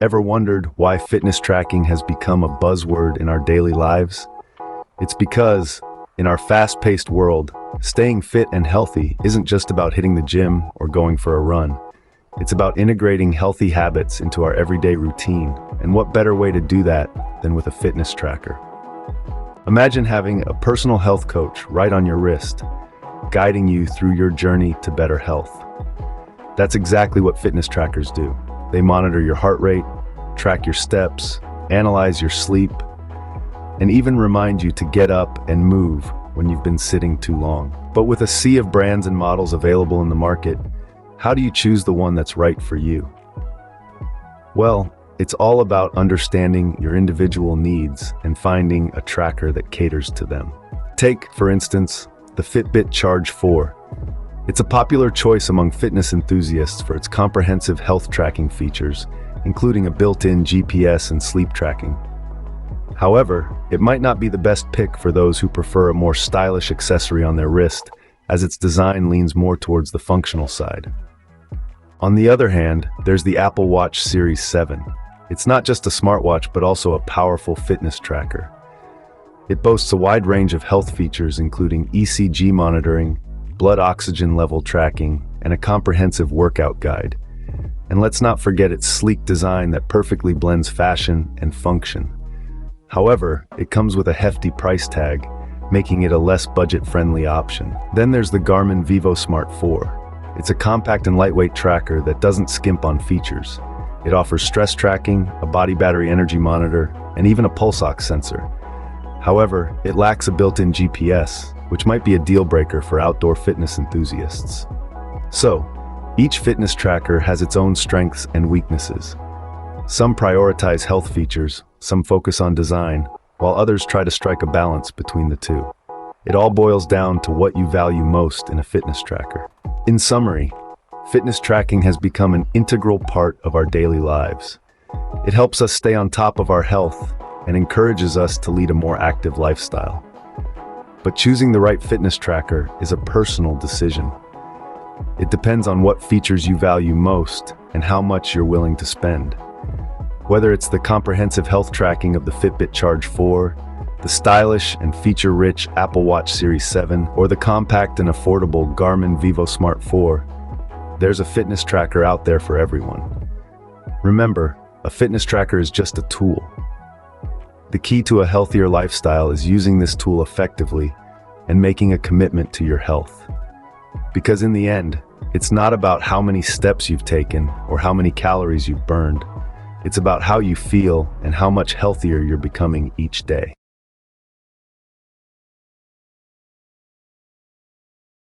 Ever wondered why fitness tracking has become a buzzword in our daily lives? It's because, in our fast-paced world, staying fit and healthy isn't just about hitting the gym or going for a run. It's about integrating healthy habits into our everyday routine, and what better way to do that than with a fitness tracker? Imagine having a personal health coach right on your wrist, guiding you through your journey to better health. That's exactly what fitness trackers do. They monitor your heart rate, track your steps, analyze your sleep, and even remind you to get up and move when you've been sitting too long. But with a sea of brands and models available in the market, how do you choose the one that's right for you? Well, it's all about understanding your individual needs and finding a tracker that caters to them. Take, for instance, the Fitbit Charge 4. It's a popular choice among fitness enthusiasts for its comprehensive health tracking features, including a built-in GPS and sleep tracking. However, it might not be the best pick for those who prefer a more stylish accessory on their wrist, as its design leans more towards the functional side. On the other hand, there's the Apple Watch Series 7. It's not just a smartwatch, but also a powerful fitness tracker. It boasts a wide range of health features, including ECG monitoring, blood oxygen level tracking, and a comprehensive workout guide. And let's not forget its sleek design that perfectly blends fashion and function. However, it comes with a hefty price tag, making it a less budget-friendly option. Then there's the Garmin Vivosmart 4. It's a compact and lightweight tracker that doesn't skimp on features. It offers stress tracking, a body battery energy monitor, and even a pulse ox sensor. However, it lacks a built-in GPS, which might be a deal breaker for outdoor fitness enthusiasts. So, each fitness tracker has its own strengths and weaknesses. Some prioritize health features, some focus on design, while others try to strike a balance between the two. It all boils down to what you value most in a fitness tracker. In summary, fitness tracking has become an integral part of our daily lives. It helps us stay on top of our health and encourages us to lead a more active lifestyle. But choosing the right fitness tracker is a personal decision. It depends on what features you value most and how much you're willing to spend. Whether it's the comprehensive health tracking of the Fitbit Charge 4, the stylish and feature-rich Apple Watch Series 7, or the compact and affordable Garmin Vivosmart 4, there's a fitness tracker out there for everyone. Remember, a fitness tracker is just a tool. The key to a healthier lifestyle is using this tool effectively and making a commitment to your health. Because in the end, it's not about how many steps you've taken or how many calories you've burned. It's about how you feel and how much healthier you're becoming each day.